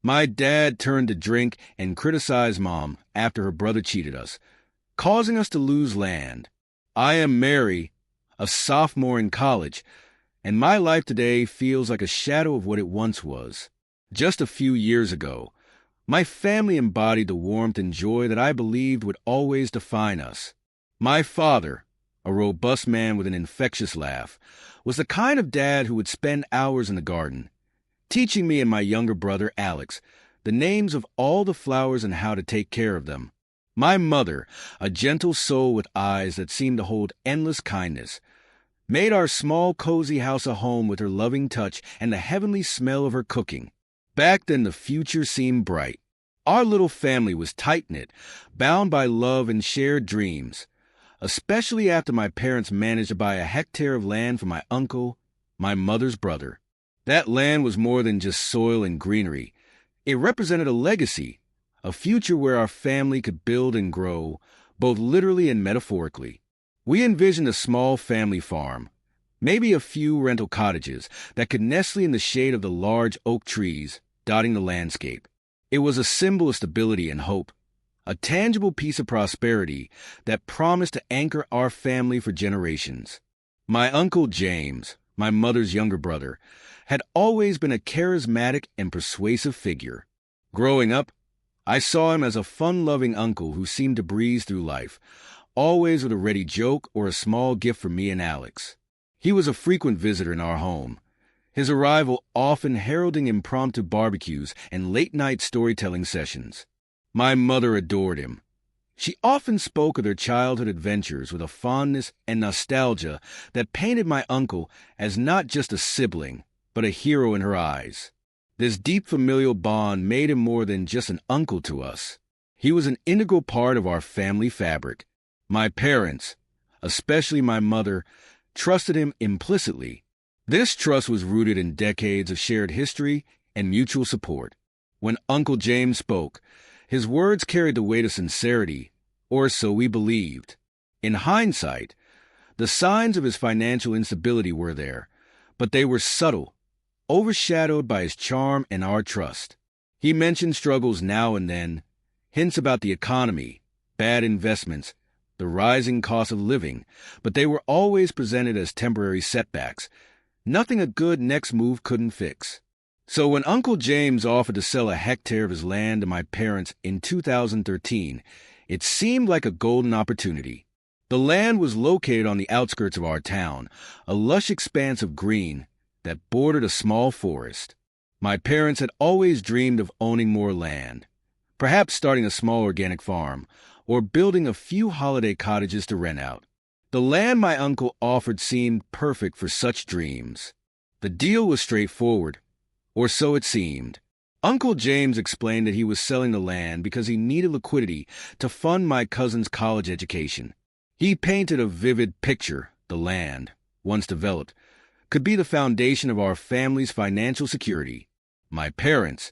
My dad turned to drink and criticized Mom after her brother cheated us, causing us to lose land. I am Mary, a sophomore in college, and my life today feels like a shadow of what it once was. Just a few years ago, my family embodied the warmth and joy that I believed would always define us. My father, a robust man with an infectious laugh, was the kind of dad who would spend hours in the garden, teaching me and my younger brother, Alex, the names of all the flowers and how to take care of them. My mother, a gentle soul with eyes that seemed to hold endless kindness, made our small, cozy house a home with her loving touch and the heavenly smell of her cooking. Back then, the future seemed bright. Our little family was tight-knit, bound by love and shared dreams, especially after my parents managed to buy a hectare of land from my uncle, my mother's brother. That land was more than just soil and greenery. It represented a legacy, a future where our family could build and grow, both literally and metaphorically. We envisioned a small family farm, maybe a few rental cottages that could nestle in the shade of the large oak trees dotting the landscape. It was a symbol of stability and hope, a tangible piece of prosperity that promised to anchor our family for generations. My Uncle James, my mother's younger brother, had always been a charismatic and persuasive figure. Growing up, I saw him as a fun-loving uncle who seemed to breeze through life, always with a ready joke or a small gift for me and Alex. He was a frequent visitor in our home, his arrival often heralding impromptu barbecues and late-night storytelling sessions. My mother adored him. She often spoke of their childhood adventures with a fondness and nostalgia that painted my uncle as not just a sibling, but a hero in her eyes. This deep familial bond made him more than just an uncle to us. He was an integral part of our family fabric. My parents, especially my mother, trusted him implicitly. This trust was rooted in decades of shared history and mutual support. When Uncle James spoke, his words carried the weight of sincerity, or so we believed. In hindsight, the signs of his financial instability were there, but they were subtle, overshadowed by his charm and our trust. He mentioned struggles now and then, hints about the economy, bad investments, the rising cost of living, but they were always presented as temporary setbacks, nothing a good next move couldn't fix. So when Uncle James offered to sell a hectare of his land to my parents in 2013, it seemed like a golden opportunity. The land was located on the outskirts of our town, a lush expanse of green that bordered a small forest. My parents had always dreamed of owning more land, perhaps starting a small organic farm, or building a few holiday cottages to rent out. The land my uncle offered seemed perfect for such dreams. The deal was straightforward, or so it seemed. Uncle James explained that he was selling the land because he needed liquidity to fund my cousin's college education. He painted a vivid picture. The land, once developed, could be the foundation of our family's financial security. My parents,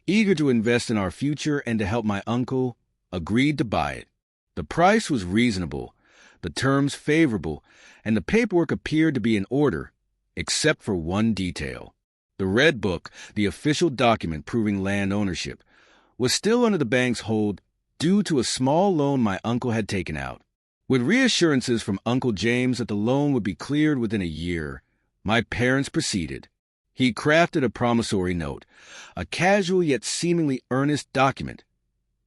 eager to invest in our future and to help my uncle, agreed to buy it. The price was reasonable, the terms favorable, and the paperwork appeared to be in order, except for one detail. The Red Book, the official document proving land ownership, was still under the bank's hold due to a small loan my uncle had taken out. With reassurances from Uncle James that the loan would be cleared within a year, my parents proceeded. He crafted a promissory note, a casual yet seemingly earnest document,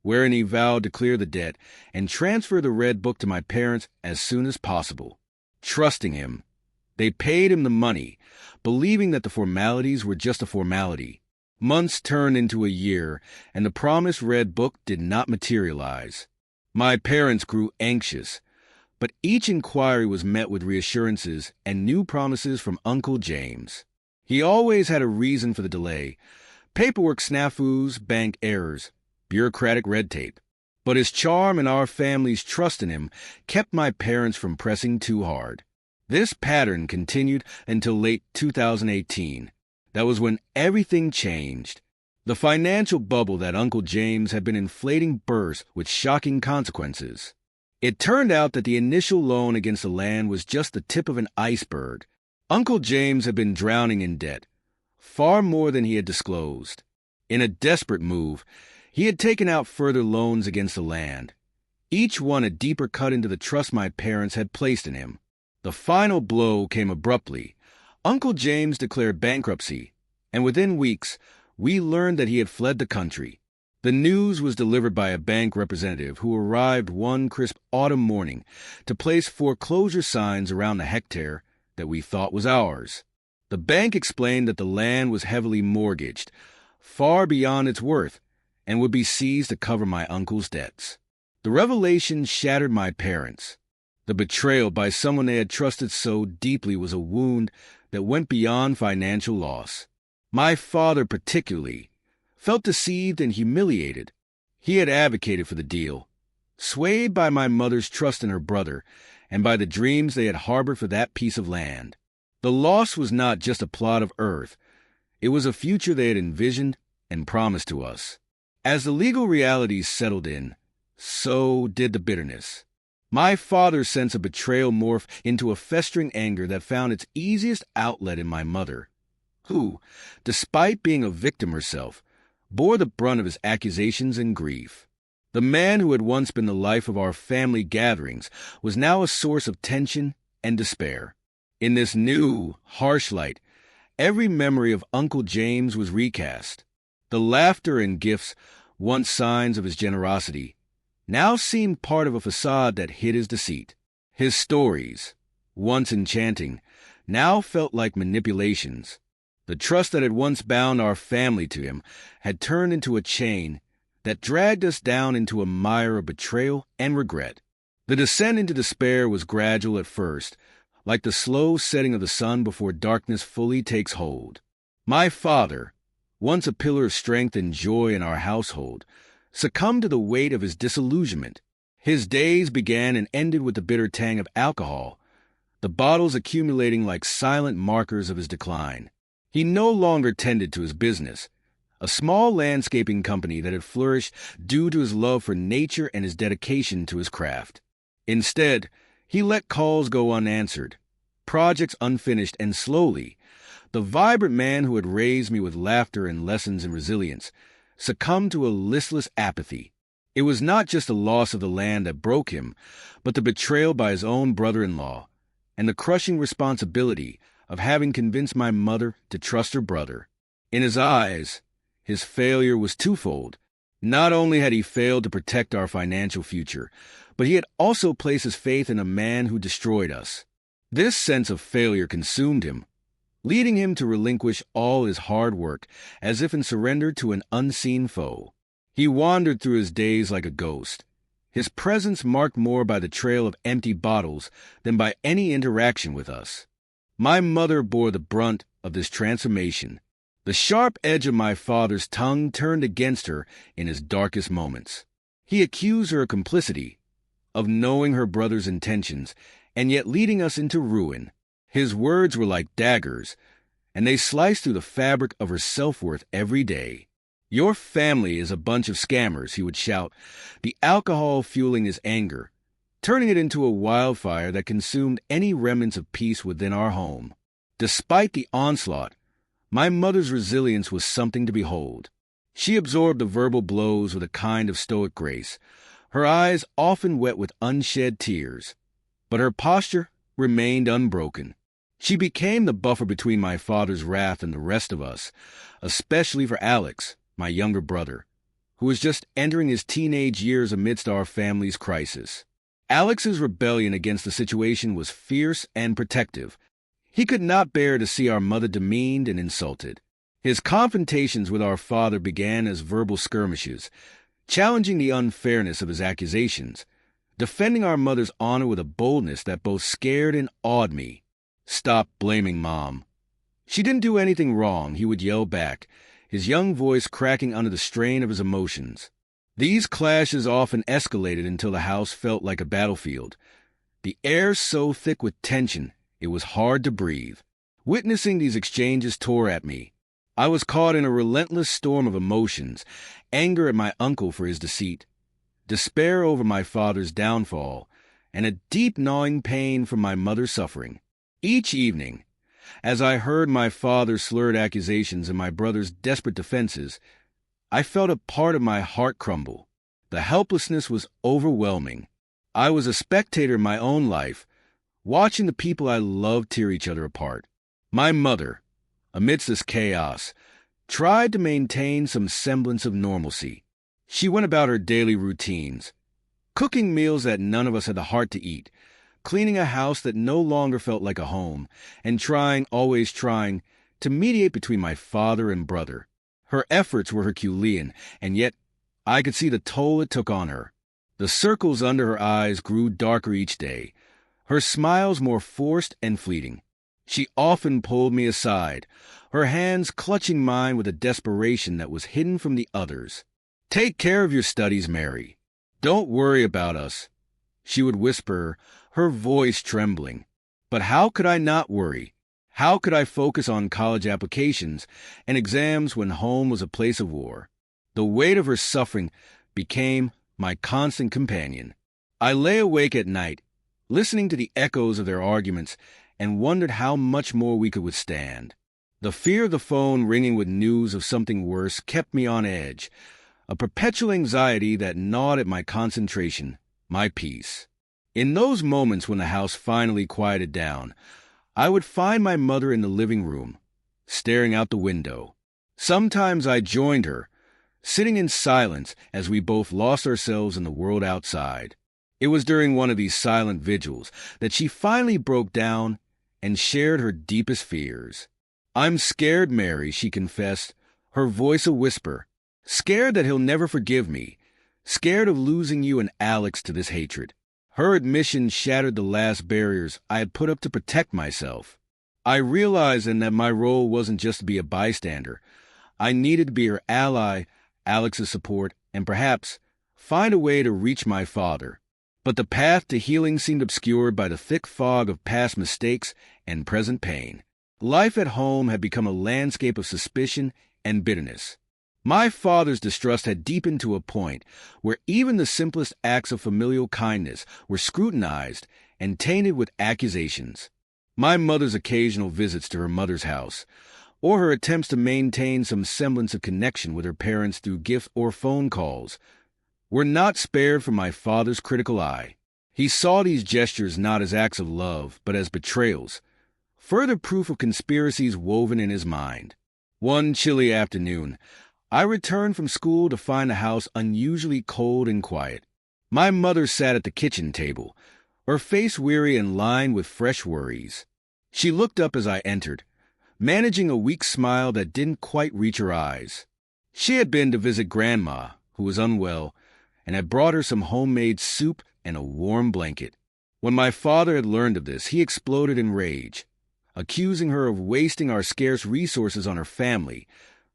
wherein he vowed to clear the debt and transfer the Red Book to my parents as soon as possible. Trusting him, they paid him the money, believing that the formalities were just a formality. Months turned into a year, and the promised Red Book did not materialize. My parents grew anxious, but each inquiry was met with reassurances and new promises from Uncle James. He always had a reason for the delay: paperwork snafus, bank errors, bureaucratic red tape. But his charm and our family's trust in him kept my parents from pressing too hard. This pattern continued until late 2018. That was when everything changed. The financial bubble that Uncle James had been inflating burst with shocking consequences. It turned out that the initial loan against the land was just the tip of an iceberg. Uncle James had been drowning in debt, far more than he had disclosed. In a desperate move, he had taken out further loans against the land, each one a deeper cut into the trust my parents had placed in him. The final blow came abruptly. Uncle James declared bankruptcy, and within weeks, we learned that he had fled the country. The news was delivered by a bank representative who arrived one crisp autumn morning to place foreclosure signs around the hectare that we thought was ours. The bank explained that the land was heavily mortgaged, far beyond its worth, and would be seized to cover my uncle's debts. The revelation shattered my parents. The betrayal by someone they had trusted so deeply was a wound that went beyond financial loss. My father, particularly, felt deceived and humiliated. He had advocated for the deal, swayed by my mother's trust in her brother and by the dreams they had harbored for that piece of land. The loss was not just a plot of earth. It was a future they had envisioned and promised to us. As the legal realities settled in, so did the bitterness. My father's sense of betrayal morphed into a festering anger that found its easiest outlet in my mother, who, despite being a victim herself, bore the brunt of his accusations and grief. The man who had once been the life of our family gatherings was now a source of tension and despair. In this new, harsh light, every memory of Uncle James was recast. The laughter and gifts, once signs of his generosity, now seemed part of a facade that hid his deceit. His stories, once enchanting, now felt like manipulations. The trust that had once bound our family to him had turned into a chain that dragged us down into a mire of betrayal and regret. The descent into despair was gradual at first, like the slow setting of the sun before darkness fully takes hold. My father, once a pillar of strength and joy in our household, succumbed to the weight of his disillusionment. His days began and ended with the bitter tang of alcohol, the bottles accumulating like silent markers of his decline. He no longer tended to his business, a small landscaping company that had flourished due to his love for nature and his dedication to his craft. Instead, he let calls go unanswered, projects unfinished, and slowly, the vibrant man who had raised me with laughter and lessons in resilience succumbed to a listless apathy. It was not just the loss of the land that broke him, but the betrayal by his own brother-in-law, and the crushing responsibility of having convinced my mother to trust her brother. In his eyes, his failure was twofold. Not only had he failed to protect our financial future, but he had also placed his faith in a man who destroyed us. This sense of failure consumed him, leading him to relinquish all his hard work as if in surrender to an unseen foe. He wandered through his days like a ghost, his presence marked more by the trail of empty bottles than by any interaction with us. My mother bore the brunt of this transformation. The sharp edge of my father's tongue turned against her in his darkest moments. He accused her of complicity, of knowing her brother's intentions, and yet leading us into ruin. His words were like daggers, and they sliced through the fabric of her self-worth every day. "Your family is a bunch of scammers," he would shout, the alcohol fueling his anger, turning it into a wildfire that consumed any remnants of peace within our home. Despite the onslaught, my mother's resilience was something to behold. She absorbed the verbal blows with a kind of stoic grace, her eyes often wet with unshed tears, but her posture remained unbroken. She became the buffer between my father's wrath and the rest of us, especially for Alex, my younger brother, who was just entering his teenage years amidst our family's crisis. Alex's rebellion against the situation was fierce and protective. He could not bear to see our mother demeaned and insulted. His confrontations with our father began as verbal skirmishes, challenging the unfairness of his accusations, defending our mother's honor with a boldness that both scared and awed me. "Stop blaming Mom. She didn't do anything wrong," he would yell back, his young voice cracking under the strain of his emotions. These clashes often escalated until the house felt like a battlefield, the air so thick with tension it was hard to breathe. Witnessing these exchanges tore at me. I was caught in a relentless storm of emotions, anger at my uncle for his deceit, despair over my father's downfall, and a deep gnawing pain from my mother's suffering. Each evening, as I heard my father's slurred accusations and my brother's desperate defenses, I felt a part of my heart crumble. The helplessness was overwhelming. I was a spectator in my own life, watching the people I loved tear each other apart. My mother, amidst this chaos, tried to maintain some semblance of normalcy. She went about her daily routines, cooking meals that none of us had the heart to eat, cleaning a house that no longer felt like a home, and always trying, to mediate between my father and brother. Her efforts were Herculean, and yet I could see the toll it took on her. The circles under her eyes grew darker each day, her smiles more forced and fleeting. She often pulled me aside, her hands clutching mine with a desperation that was hidden from the others. "Take care of your studies, Mary. Don't worry about us," she would whisper, her voice trembling. But how could I not worry? How could I focus on college applications and exams when home was a place of war? The weight of her suffering became my constant companion. I lay awake at night, listening to the echoes of their arguments, and wondered how much more we could withstand. The fear of the phone ringing with news of something worse kept me on edge, a perpetual anxiety that gnawed at my concentration, my peace. In those moments when the house finally quieted down, I would find my mother in the living room, staring out the window. Sometimes I joined her, sitting in silence as we both lost ourselves in the world outside. It was during one of these silent vigils that she finally broke down and shared her deepest fears. "I'm scared, Mary," she confessed, her voice a whisper. "Scared that he'll never forgive me. Scared of losing you and Alex to this hatred." Her admission shattered the last barriers I had put up to protect myself. I realized then that my role wasn't just to be a bystander. I needed to be her ally, Alex's support, and perhaps find a way to reach my father. But the path to healing seemed obscured by the thick fog of past mistakes and present pain. Life at home had become a landscape of suspicion and bitterness. My father's distrust had deepened to a point where even the simplest acts of familial kindness were scrutinized and tainted with accusations. My mother's occasional visits to her mother's house, or her attempts to maintain some semblance of connection with her parents through gift or phone calls, were not spared from my father's critical eye. He saw these gestures not as acts of love, but as betrayals, further proof of conspiracies woven in his mind. One chilly afternoon, I returned from school to find the house unusually cold and quiet. My mother sat at the kitchen table, her face weary and lined with fresh worries. She looked up as I entered, managing a weak smile that didn't quite reach her eyes. She had been to visit Grandma, who was unwell, and had brought her some homemade soup and a warm blanket. When my father had learned of this, he exploded in rage, accusing her of wasting our scarce resources on her family,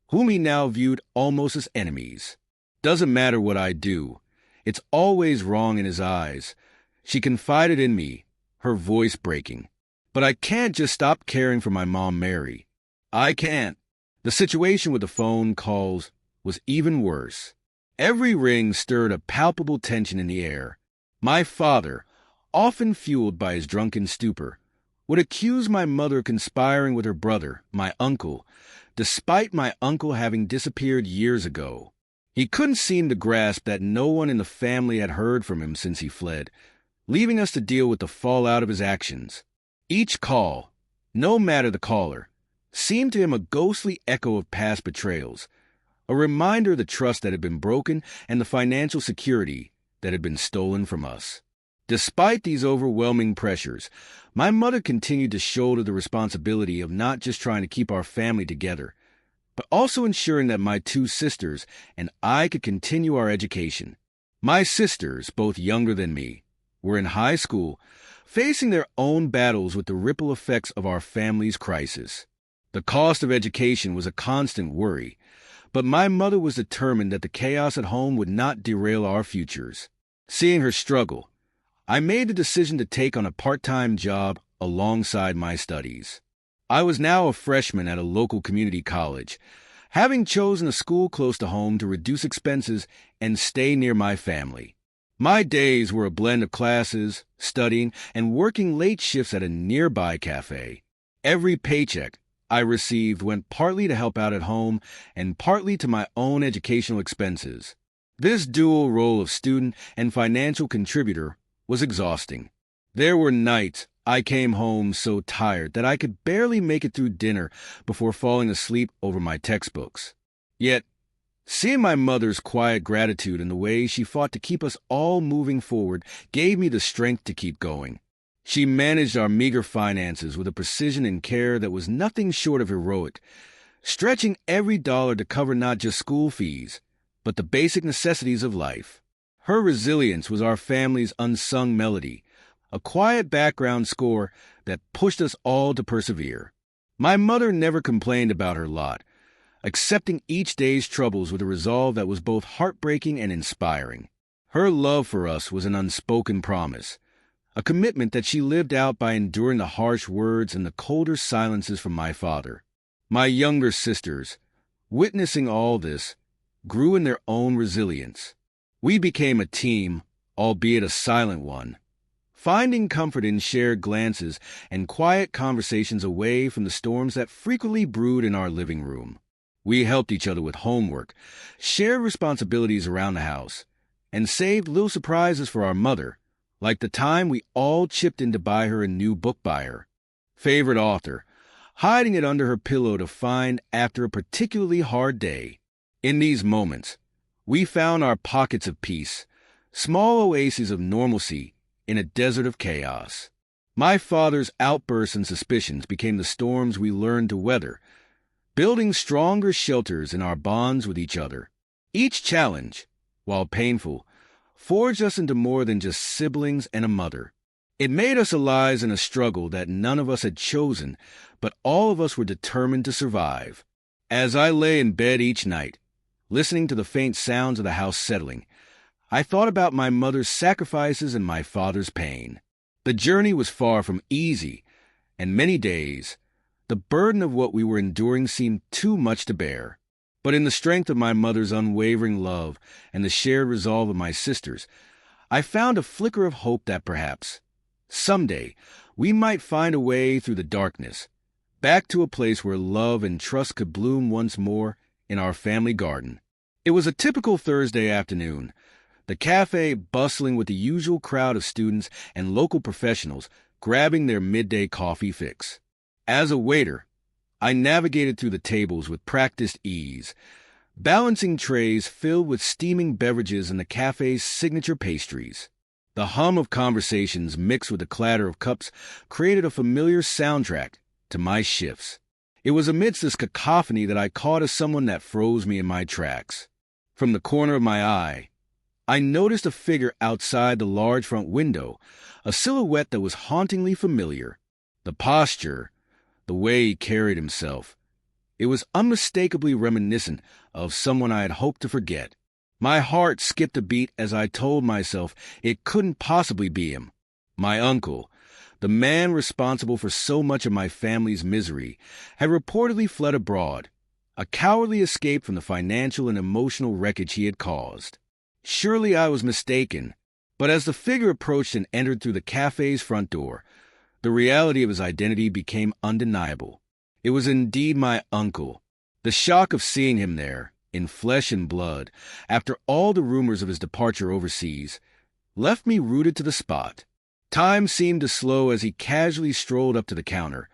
whom he now viewed almost as enemies. "Doesn't matter what I do. It's always wrong in his eyes," she confided in me, her voice breaking. "But I can't just stop caring for my mom, Mary. I can't." The situation with the phone calls was even worse. Every ring stirred a palpable tension in the air. My father, often fueled by his drunken stupor, would accuse my mother of conspiring with her brother, my uncle, despite my uncle having disappeared years ago. He couldn't seem to grasp that no one in the family had heard from him since he fled, leaving us to deal with the fallout of his actions. Each call, no matter the caller, seemed to him a ghostly echo of past betrayals, a reminder of the trust that had been broken and the financial security that had been stolen from us. Despite these overwhelming pressures, my mother continued to shoulder the responsibility of not just trying to keep our family together, but also ensuring that my two sisters and I could continue our education. My sisters, both younger than me, were in high school, facing their own battles with the ripple effects of our family's crisis. The cost of education was a constant worry, but my mother was determined that the chaos at home would not derail our futures. Seeing her struggle, I made the decision to take on a part-time job alongside my studies. I was now a freshman at a local community college, having chosen a school close to home to reduce expenses and stay near my family. My days were a blend of classes, studying, and working late shifts at a nearby cafe. Every paycheck, I received went partly to help out at home and partly to my own educational expenses. This dual role of student and financial contributor was exhausting. There were nights I came home so tired that I could barely make it through dinner before falling asleep over my textbooks. Yet, seeing my mother's quiet gratitude and the way she fought to keep us all moving forward gave me the strength to keep going. She managed our meager finances with a precision and care that was nothing short of heroic, stretching every dollar to cover not just school fees, but the basic necessities of life. Her resilience was our family's unsung melody, a quiet background score that pushed us all to persevere. My mother never complained about her lot, accepting each day's troubles with a resolve that was both heartbreaking and inspiring. Her love for us was an unspoken promise, a commitment that she lived out by enduring the harsh words and the colder silences from my father. My younger sisters, witnessing all this, grew in their own resilience. We became a team, albeit a silent one, finding comfort in shared glances and quiet conversations away from the storms that frequently brewed in our living room. We helped each other with homework, shared responsibilities around the house, and saved little surprises for our mother, like the time we all chipped in to buy her a new book by her favorite author, hiding it under her pillow to find after a particularly hard day. In these moments, we found our pockets of peace, small oases of normalcy in a desert of chaos. My father's outbursts and suspicions became the storms we learned to weather, building stronger shelters in our bonds with each other. Each challenge, while painful, forged us into more than just siblings and a mother. It made us allies in a struggle that none of us had chosen, but all of us were determined to survive. As I lay in bed each night, listening to the faint sounds of the house settling, I thought about my mother's sacrifices and my father's pain. The journey was far from easy, and many days, the burden of what we were enduring seemed too much to bear. But in the strength of my mother's unwavering love and the shared resolve of my sisters, I found a flicker of hope that perhaps, someday, we might find a way through the darkness, back to a place where love and trust could bloom once more in our family garden. It was a typical Thursday afternoon, the cafe bustling with the usual crowd of students and local professionals grabbing their midday coffee fix. As a waiter, I navigated through the tables with practiced ease, balancing trays filled with steaming beverages and the cafe's signature pastries. The hum of conversations mixed with the clatter of cups created a familiar soundtrack to my shifts. It was amidst this cacophony that I caught someone that froze me in my tracks. From the corner of my eye, I noticed a figure outside the large front window, a silhouette that was hauntingly familiar. The posture, the way he carried himself, it was unmistakably reminiscent of someone I had hoped to forget. My heart skipped a beat as I told myself it couldn't possibly be him. My uncle, the man responsible for so much of my family's misery, had reportedly fled abroad, a cowardly escape from the financial and emotional wreckage he had caused. Surely I was mistaken, but as the figure approached and entered through the cafe's front door, the reality of his identity became undeniable. It was indeed my uncle. The shock of seeing him there, in flesh and blood, after all the rumors of his departure overseas, left me rooted to the spot. Time seemed to slow as he casually strolled up to the counter,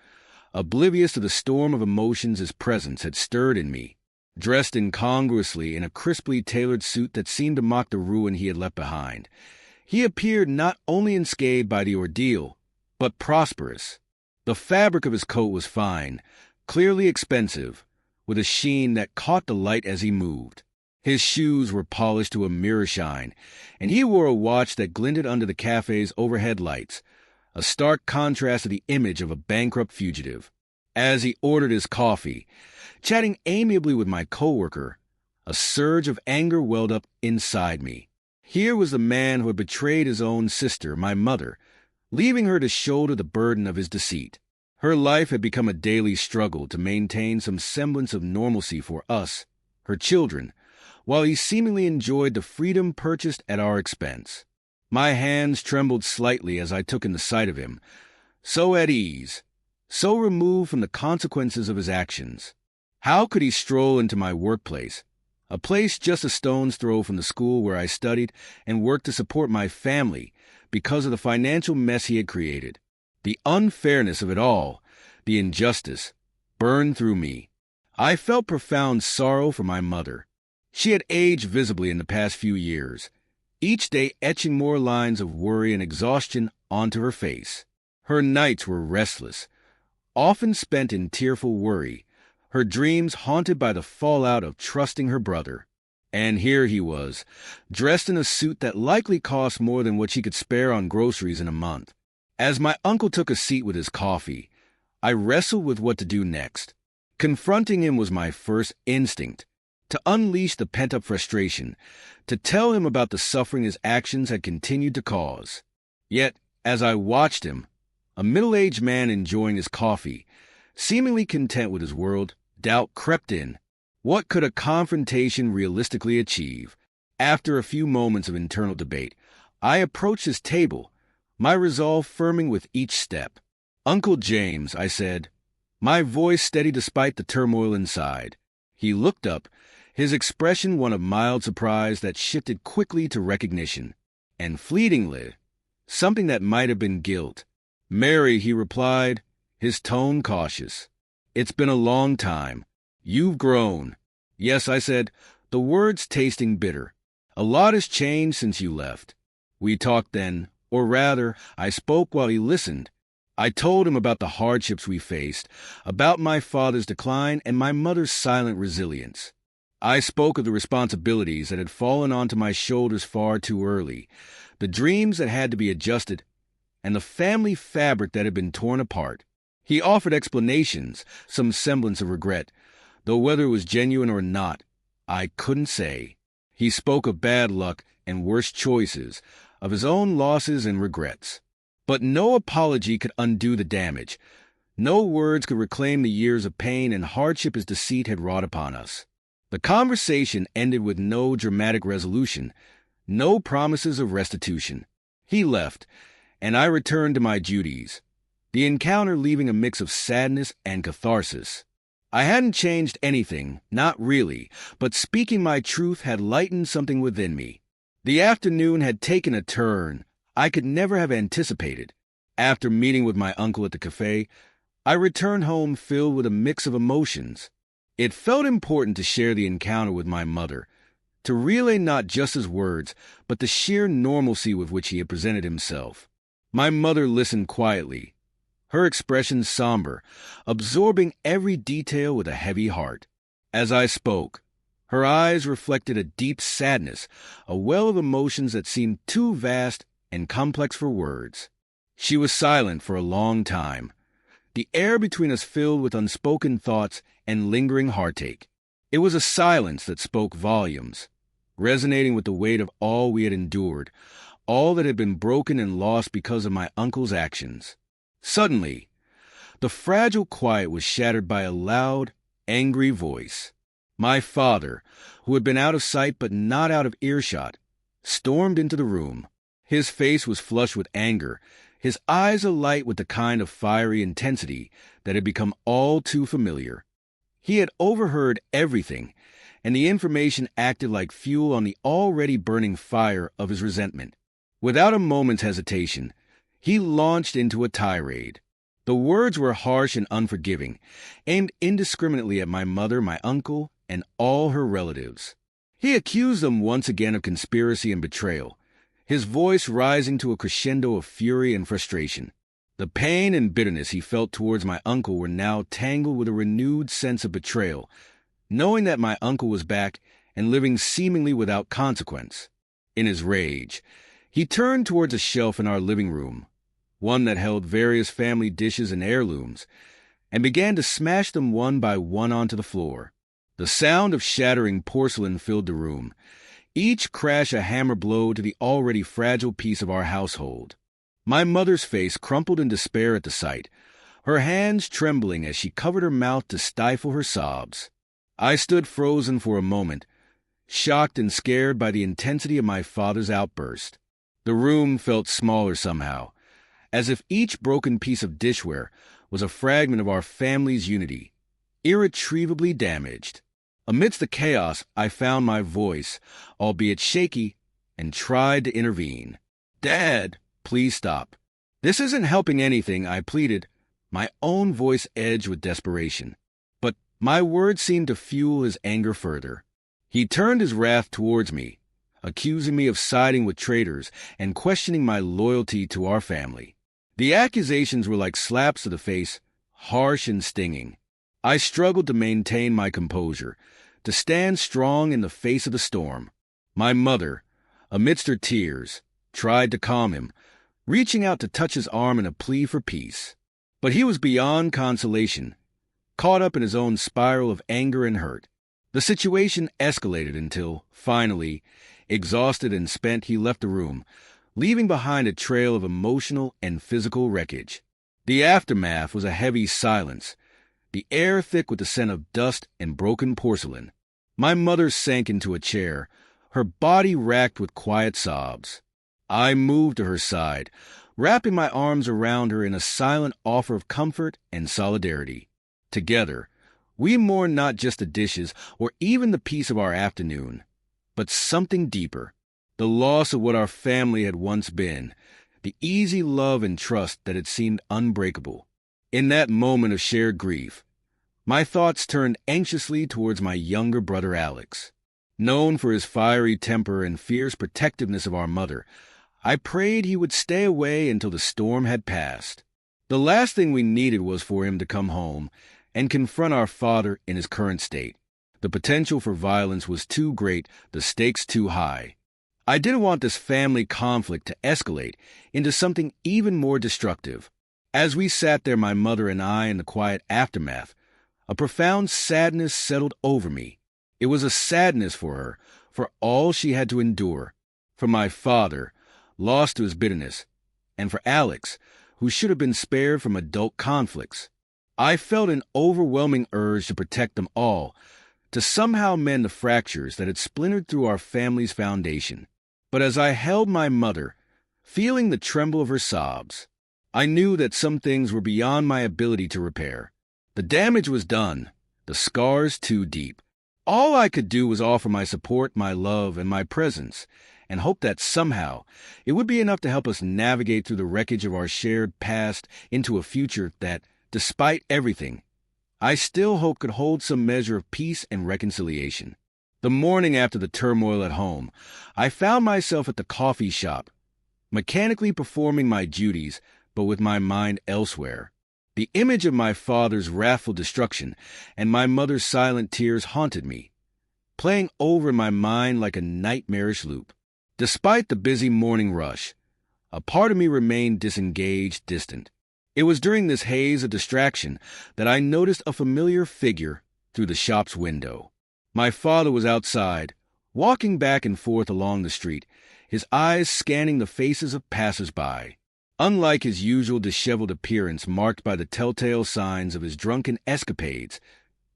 oblivious to the storm of emotions his presence had stirred in me. Dressed incongruously in a crisply tailored suit that seemed to mock the ruin he had left behind, he appeared not only unscathed by the ordeal, but prosperous. The fabric of his coat was fine, clearly expensive, with a sheen that caught the light as he moved. His shoes were polished to a mirror shine, and he wore a watch that glinted under the cafe's overhead lights, a stark contrast to the image of a bankrupt fugitive. As he ordered his coffee, chatting amiably with my coworker, a surge of anger welled up inside me. Here was the man who had betrayed his own sister, my mother, leaving her to shoulder the burden of his deceit. Her life had become a daily struggle to maintain some semblance of normalcy for us, her children, while he seemingly enjoyed the freedom purchased at our expense. My hands trembled slightly as I took in the sight of him, so at ease, so removed from the consequences of his actions. How could he stroll into my workplace, a place just a stone's throw from the school where I studied and worked to support my family, because of the financial mess he had created? The unfairness of it all, the injustice, burned through me. I felt profound sorrow for my mother. She had aged visibly in the past few years, each day etching more lines of worry and exhaustion onto her face. Her nights were restless, often spent in tearful worry, her dreams haunted by the fallout of trusting her brother. And here he was, dressed in a suit that likely cost more than what she could spare on groceries in a month. As my uncle took a seat with his coffee, I wrestled with what to do next. Confronting him was my first instinct, to unleash the pent-up frustration, to tell him about the suffering his actions had continued to cause. Yet, as I watched him, a middle-aged man enjoying his coffee, seemingly content with his world, doubt crept in. What could a confrontation realistically achieve? After a few moments of internal debate, I approached his table, my resolve firming with each step. "Uncle James," I said, my voice steady despite the turmoil inside. He looked up, his expression one of mild surprise that shifted quickly to recognition, and fleetingly, something that might have been guilt. "Mary," he replied, his tone cautious. "It's been a long time. You've grown." "Yes," I said, the words tasting bitter. "A lot has changed since you left." We talked then, or rather, I spoke while he listened. I told him about the hardships we faced, about my father's decline and my mother's silent resilience. I spoke of the responsibilities that had fallen onto my shoulders far too early, the dreams that had to be adjusted, and the family fabric that had been torn apart. He offered explanations, some semblance of regret, though whether it was genuine or not, I couldn't say. He spoke of bad luck and worse choices, of his own losses and regrets. But no apology could undo the damage. No words could reclaim the years of pain and hardship his deceit had wrought upon us. The conversation ended with no dramatic resolution, no promises of restitution. He left, and I returned to my duties, the encounter leaving a mix of sadness and catharsis. I hadn't changed anything, not really, but speaking my truth had lightened something within me. The afternoon had taken a turn I could never have anticipated. After meeting with my uncle at the cafe, I returned home filled with a mix of emotions. It felt important to share the encounter with my mother, to relay not just his words, but the sheer normalcy with which he had presented himself. My mother listened quietly, her expression somber, absorbing every detail with a heavy heart. As I spoke, her eyes reflected a deep sadness, a well of emotions that seemed too vast and complex for words. She was silent for a long time, the air between us filled with unspoken thoughts and lingering heartache. It was a silence that spoke volumes, resonating with the weight of all we had endured, all that had been broken and lost because of my uncle's actions. Suddenly, the fragile quiet was shattered by a loud, angry voice. My father, who had been out of sight but not out of earshot, stormed into the room. His face was flushed with anger, his eyes alight with the kind of fiery intensity that had become all too familiar. He had overheard everything, and the information acted like fuel on the already burning fire of his resentment. Without a moment's hesitation, he launched into a tirade. The words were harsh and unforgiving, aimed indiscriminately at my mother, my uncle, and all her relatives. He accused them once again of conspiracy and betrayal, his voice rising to a crescendo of fury and frustration. The pain and bitterness he felt towards my uncle were now tangled with a renewed sense of betrayal, knowing that my uncle was back and living seemingly without consequence. In his rage, he turned towards a shelf in our living room, one that held various family dishes and heirlooms, and began to smash them one by one onto the floor. The sound of shattering porcelain filled the room, each crash a hammer blow to the already fragile peace of our household. My mother's face crumpled in despair at the sight, her hands trembling as she covered her mouth to stifle her sobs. I stood frozen for a moment, shocked and scared by the intensity of my father's outburst. The room felt smaller somehow, as if each broken piece of dishware was a fragment of our family's unity, irretrievably damaged. Amidst the chaos, I found my voice, albeit shaky, and tried to intervene. "Dad, please stop. This isn't helping anything," I pleaded, my own voice edged with desperation. But my words seemed to fuel his anger further. He turned his wrath towards me, accusing me of siding with traitors and questioning my loyalty to our family. The accusations were like slaps to the face, harsh and stinging. I struggled to maintain my composure, to stand strong in the face of the storm. My mother, amidst her tears, tried to calm him, reaching out to touch his arm in a plea for peace. But he was beyond consolation, caught up in his own spiral of anger and hurt. The situation escalated until, finally, exhausted and spent, he left the room, leaving behind a trail of emotional and physical wreckage. The aftermath was a heavy silence, the air thick with the scent of dust and broken porcelain. My mother sank into a chair, her body racked with quiet sobs. I moved to her side, wrapping my arms around her in a silent offer of comfort and solidarity. Together, we mourned not just the dishes or even the peace of our afternoon, but something deeper, the loss of what our family had once been, the easy love and trust that had seemed unbreakable. In that moment of shared grief, my thoughts turned anxiously towards my younger brother Alex. Known for his fiery temper and fierce protectiveness of our mother, I prayed he would stay away until the storm had passed. The last thing we needed was for him to come home and confront our father in his current state. The potential for violence was too great, the stakes too high. I didn't want this family conflict to escalate into something even more destructive. As we sat there, my mother and I, in the quiet aftermath, a profound sadness settled over me. It was a sadness for her, for all she had to endure, for my father, lost to his bitterness, and for Alex, who should have been spared from adult conflicts. I felt an overwhelming urge to protect them all, to somehow mend the fractures that had splintered through our family's foundation. But as I held my mother, feeling the tremble of her sobs, I knew that some things were beyond my ability to repair. The damage was done, the scars too deep. All I could do was offer my support, my love, and my presence, and hope that somehow it would be enough to help us navigate through the wreckage of our shared past into a future that, despite everything, I still hope could hold some measure of peace and reconciliation. The morning after the turmoil at home, I found myself at the coffee shop, mechanically performing my duties, but with my mind elsewhere. The image of my father's wrathful destruction and my mother's silent tears haunted me, playing over in my mind like a nightmarish loop. Despite the busy morning rush, a part of me remained disengaged, distant. It was during this haze of distraction that I noticed a familiar figure through the shop's window. My father was outside, walking back and forth along the street, his eyes scanning the faces of passers-by. Unlike his usual disheveled appearance marked by the telltale signs of his drunken escapades,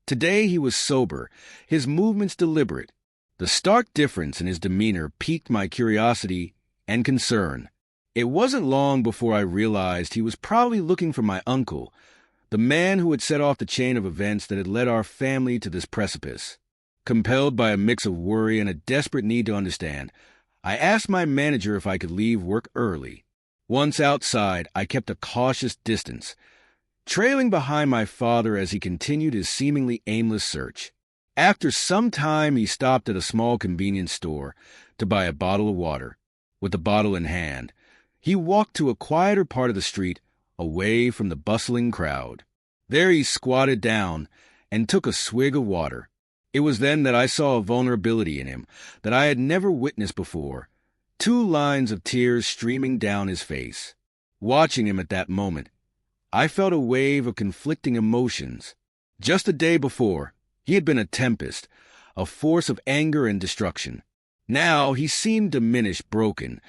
today he was sober, his movements deliberate. The stark difference in his demeanor piqued my curiosity and concern. It wasn't long before I realized he was probably looking for my uncle, the man who had set off the chain of events that had led our family to this precipice. Compelled by a mix of worry and a desperate need to understand, I asked my manager if I could leave work early. Once outside, I kept a cautious distance, trailing behind my father as he continued his seemingly aimless search. After some time, he stopped at a small convenience store to buy a bottle of water. With the bottle in hand, he walked to a quieter part of the street, away from the bustling crowd. There he squatted down and took a swig of water. It was then that I saw a vulnerability in him that I had never witnessed before. 2 lines of tears streaming down his face. Watching him at that moment, I felt a wave of conflicting emotions. Just the day before, he had been a tempest, a force of anger and destruction. Now he seemed diminished, broken,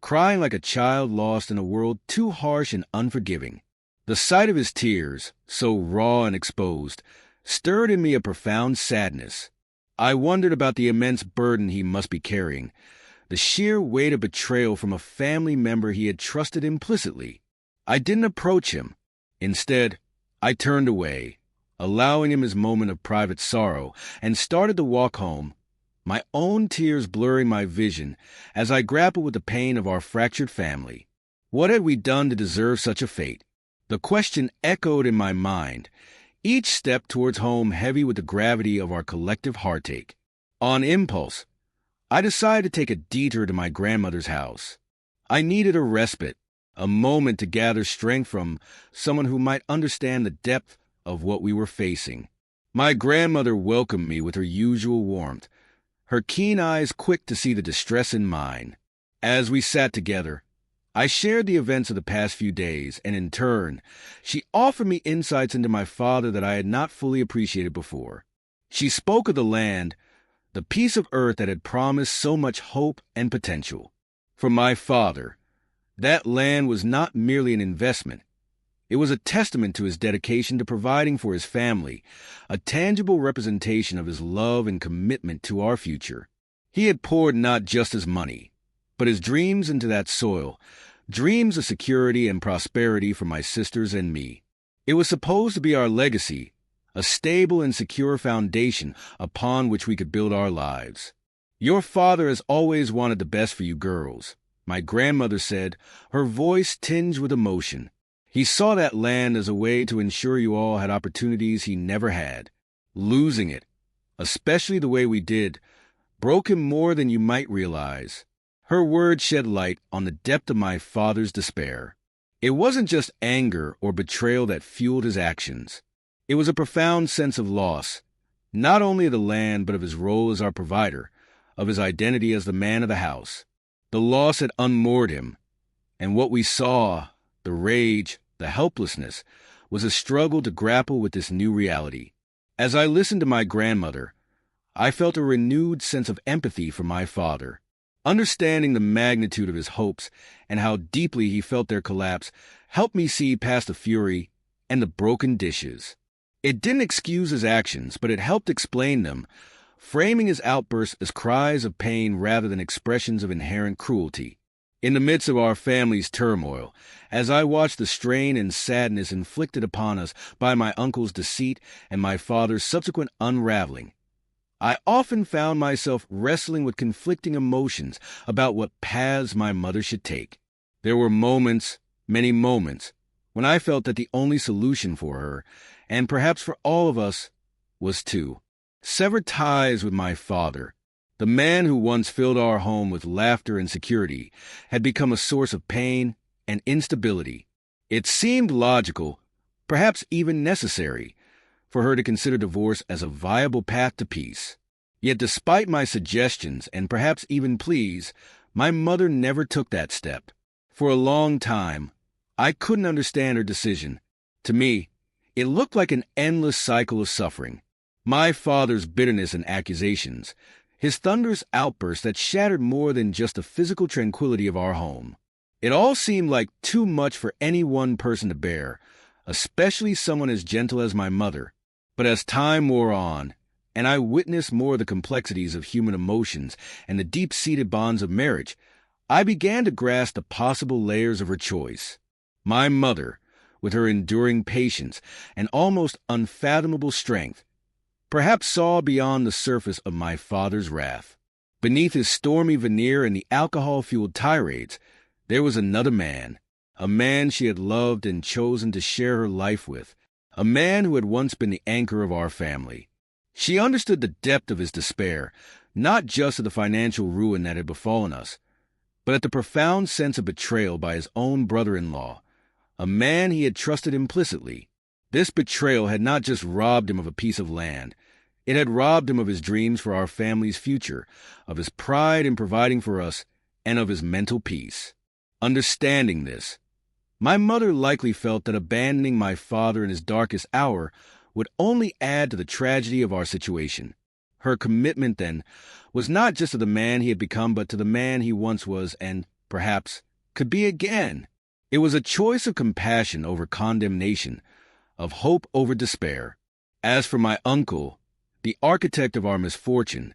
crying like a child lost in a world too harsh and unforgiving. The sight of his tears, so raw and exposed, stirred in me a profound sadness. I wondered about the immense burden he must be carrying, the sheer weight of betrayal from a family member he had trusted implicitly. I didn't approach him. Instead, I turned away, allowing him his moment of private sorrow, and started to walk home, my own tears blurring my vision as I grappled with the pain of our fractured family. What had we done to deserve such a fate? The question echoed in my mind, each step towards home heavy with the gravity of our collective heartache. On impulse, I decided to take a detour to my grandmother's house. I needed a respite, a moment to gather strength from someone who might understand the depth of what we were facing. My grandmother welcomed me with her usual warmth, her keen eyes quick to see the distress in mine. As we sat together, I shared the events of the past few days, and in turn, she offered me insights into my father that I had not fully appreciated before. She spoke of the land, the piece of earth that had promised so much hope and potential. For my father, that land was not merely an investment. It was a testament to his dedication to providing for his family, a tangible representation of his love and commitment to our future. He had poured not just his money, but his dreams into that soil, dreams of security and prosperity for my sisters and me. It was supposed to be our legacy, a stable and secure foundation upon which we could build our lives. Your father has always wanted the best for you girls, my grandmother said, her voice tinged with emotion. He saw that land as a way to ensure you all had opportunities he never had. Losing it, especially the way we did, broke him more than you might realize. Her words shed light on the depth of my father's despair. It wasn't just anger or betrayal that fueled his actions. It was a profound sense of loss, not only of the land but of his role as our provider, of his identity as the man of the house. The loss had unmoored him, and what we saw, the rage, the helplessness, was a struggle to grapple with this new reality. As I listened to my grandmother, I felt a renewed sense of empathy for my father. Understanding the magnitude of his hopes and how deeply he felt their collapse helped me see past the fury and the broken dishes. It didn't excuse his actions, but it helped explain them, framing his outbursts as cries of pain rather than expressions of inherent cruelty. In the midst of our family's turmoil, as I watched the strain and sadness inflicted upon us by my uncle's deceit and my father's subsequent unraveling, I often found myself wrestling with conflicting emotions about what paths my mother should take. There were moments, many moments, when I felt that the only solution for her, and perhaps for all of us, was to sever ties with my father. The man who once filled our home with laughter and security had become a source of pain and instability. It seemed logical, perhaps even necessary, for her to consider divorce as a viable path to peace. Yet despite my suggestions and perhaps even pleas, my mother never took that step. For a long time, I couldn't understand her decision. To me, it looked like an endless cycle of suffering. My father's bitterness and accusations, his thunderous outbursts that shattered more than just the physical tranquility of our home. It all seemed like too much for any one person to bear, especially someone as gentle as my mother. But as time wore on, and I witnessed more of the complexities of human emotions and the deep-seated bonds of marriage, I began to grasp the possible layers of her choice. My mother, with her enduring patience and almost unfathomable strength, perhaps saw beyond the surface of my father's wrath. Beneath his stormy veneer and the alcohol-fueled tirades, there was another man, a man she had loved and chosen to share her life with, a man who had once been the anchor of our family. She understood the depth of his despair, not just of the financial ruin that had befallen us, but at the profound sense of betrayal by his own brother-in-law, a man he had trusted implicitly. This betrayal had not just robbed him of a piece of land. It had robbed him of his dreams for our family's future, of his pride in providing for us, and of his mental peace. Understanding this, my mother likely felt that abandoning my father in his darkest hour would only add to the tragedy of our situation. Her commitment, then, was not just to the man he had become, but to the man he once was and, perhaps, could be again. It was a choice of compassion over condemnation, of hope over despair. As for my uncle, the architect of our misfortune,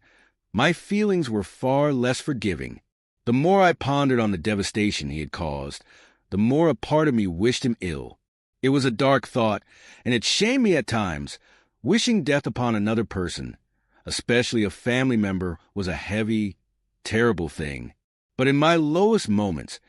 my feelings were far less forgiving. The more I pondered on the devastation he had caused, the more a part of me wished him ill. It was a dark thought, and it shamed me at times. Wishing death upon another person, especially a family member, was a heavy, terrible thing. But in my lowest moments,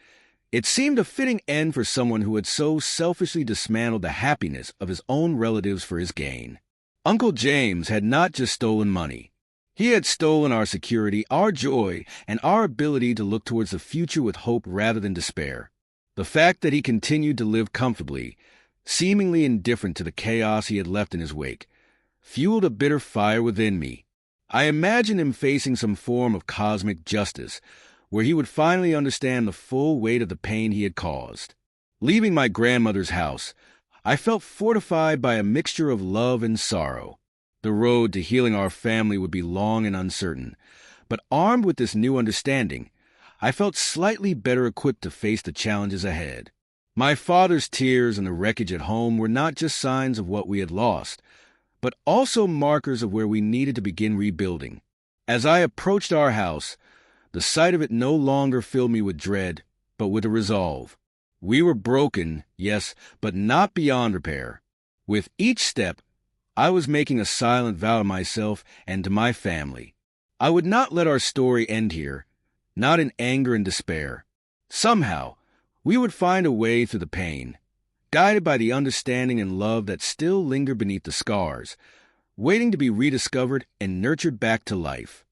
it seemed a fitting end for someone who had so selfishly dismantled the happiness of his own relatives for his gain. Uncle James had not just stolen money. He had stolen our security, our joy, and our ability to look towards the future with hope rather than despair. The fact that he continued to live comfortably, seemingly indifferent to the chaos he had left in his wake, fueled a bitter fire within me. I imagined him facing some form of cosmic justice, where he would finally understand the full weight of the pain he had caused. Leaving my grandmother's house, I felt fortified by a mixture of love and sorrow. The road to healing our family would be long and uncertain, but armed with this new understanding, I felt slightly better equipped to face the challenges ahead. My father's tears and the wreckage at home were not just signs of what we had lost, but also markers of where we needed to begin rebuilding. As I approached our house, the sight of it no longer filled me with dread, but with a resolve. We were broken, yes, but not beyond repair. With each step, I was making a silent vow to myself and to my family. I would not let our story end here, not in anger and despair. Somehow, we would find a way through the pain, guided by the understanding and love that still linger beneath the scars, waiting to be rediscovered and nurtured back to life.